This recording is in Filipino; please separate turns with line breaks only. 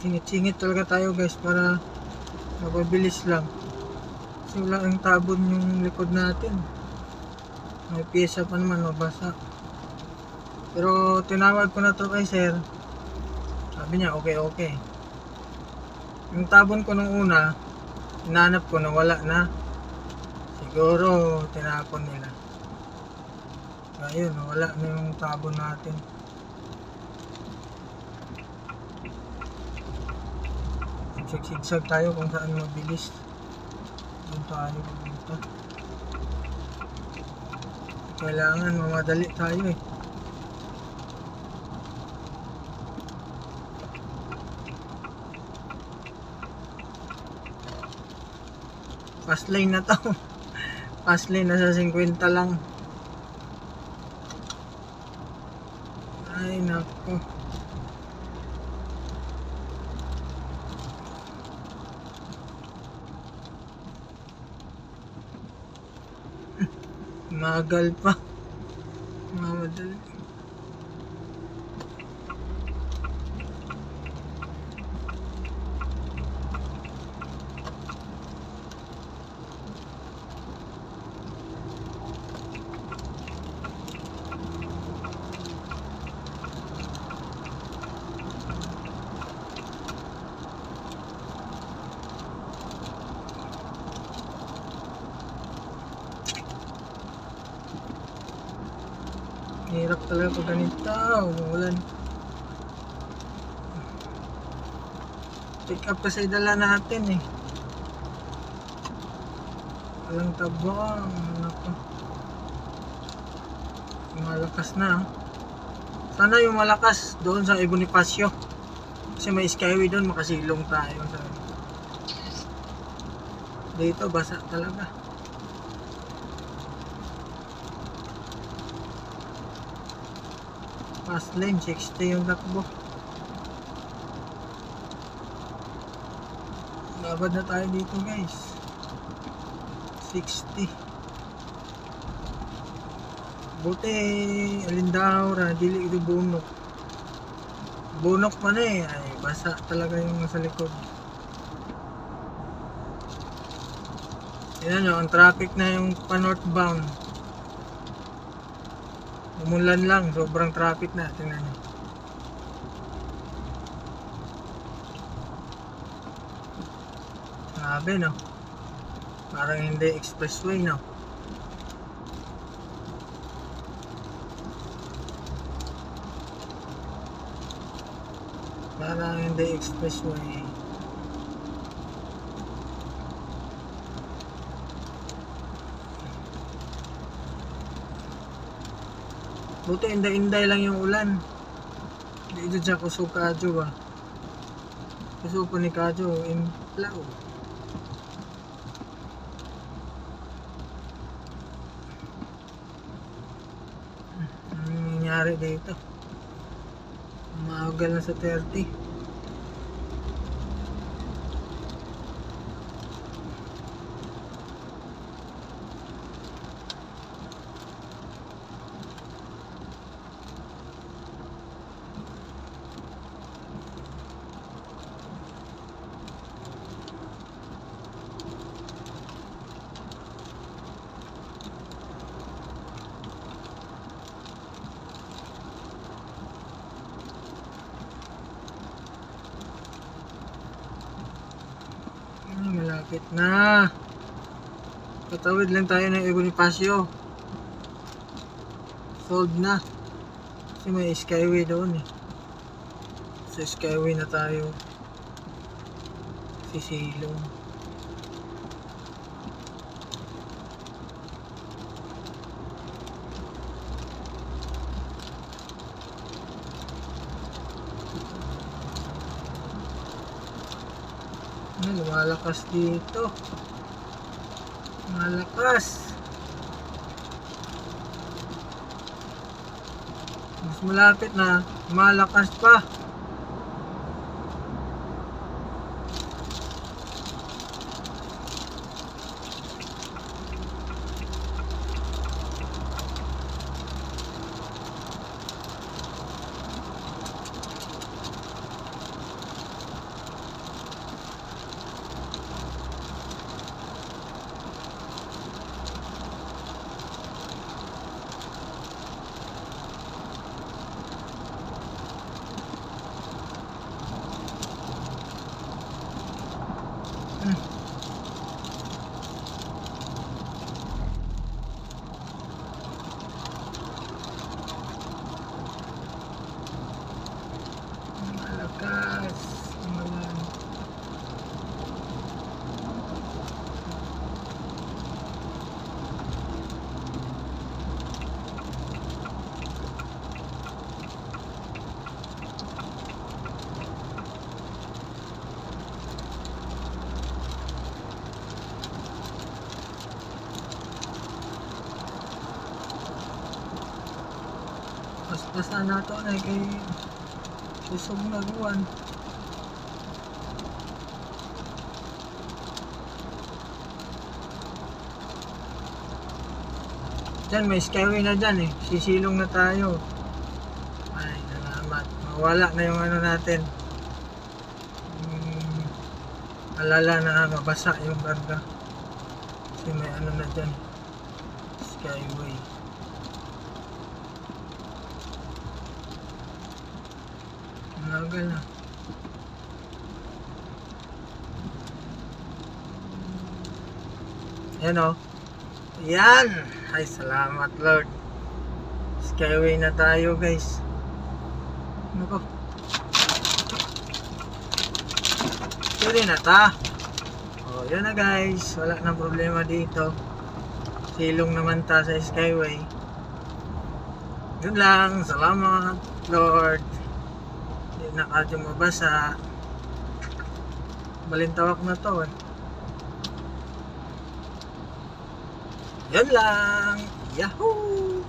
Singit-singit talaga tayo guys para mapabilis lang. Kasi wala ang tabon yung likod natin. May pyesa pa naman mabasa. Pero tinawag ko na to kay sir. Sabi niya okay. Yung tabon ko nung una, hinanap ko na wala na. Siguro tinapon nila. Ayun, wala na yung tabon natin. Sigsag tayo kung saan mabilis. Doon tayo pupunta. Kailangan mamadali tayo eh. Fast lane na to. Fast lane na sa 50 lang. Ay nako. Magal pa. Mamadali. Hirap talaga pag ganito, umuulan. Pick up kasi dala natin eh. Walang tabang. Nako. Malakas na. Sana yung malakas doon sa Bonifacio. Kasi may skyway doon, makasilong tayo. Dito basa talaga. Fast lane, 60 yung takbo. Babad na tayo dito guys. 60. Buti Alindaura, dili ito bunok. Bunok pa na eh. Ay, basa talaga yung nasa likod. Yan nyo, ang traffic na yung pa-northbound. Umulan lang, sobrang traffic na. Tingnan nyo. Grabe no. Parang hindi expressway no. Parang hindi expressway. Buti inday-inday lang yung ulan. Dito dyan Kuso Kadyo ba. Kuso po ni Kadyo Implaw. Anong nangyari dito? Maagal na sa 30. Malapit na. Patawid lang tayo ng Bonifacio. Sold na. Kasi may skyway doon eh. Sa skyway na tayo sisilong. Lumalakas dito. Malakas. Mas malapit na. Malakas pa. Basta na to na kay kusog na guwan. Diyan, may skyway na dyan eh. Sisilong na tayo. Ay, salamat. Mawala na yung ano natin. Alala na mabasa yung karga. Kasi may ano na dyan. Skyway. Malagal na. Yan o. Yan! Ay, salamat Lord. Skyway na tayo guys. Ano ko? Sorry na ta. O, yun na guys. Wala nang problema dito. Silong naman ta sa Skyway. Yun lang. Salamat Lord. Hindi na kadyo mabasa. Balintawak na to eh. Yun lang. Yahoo!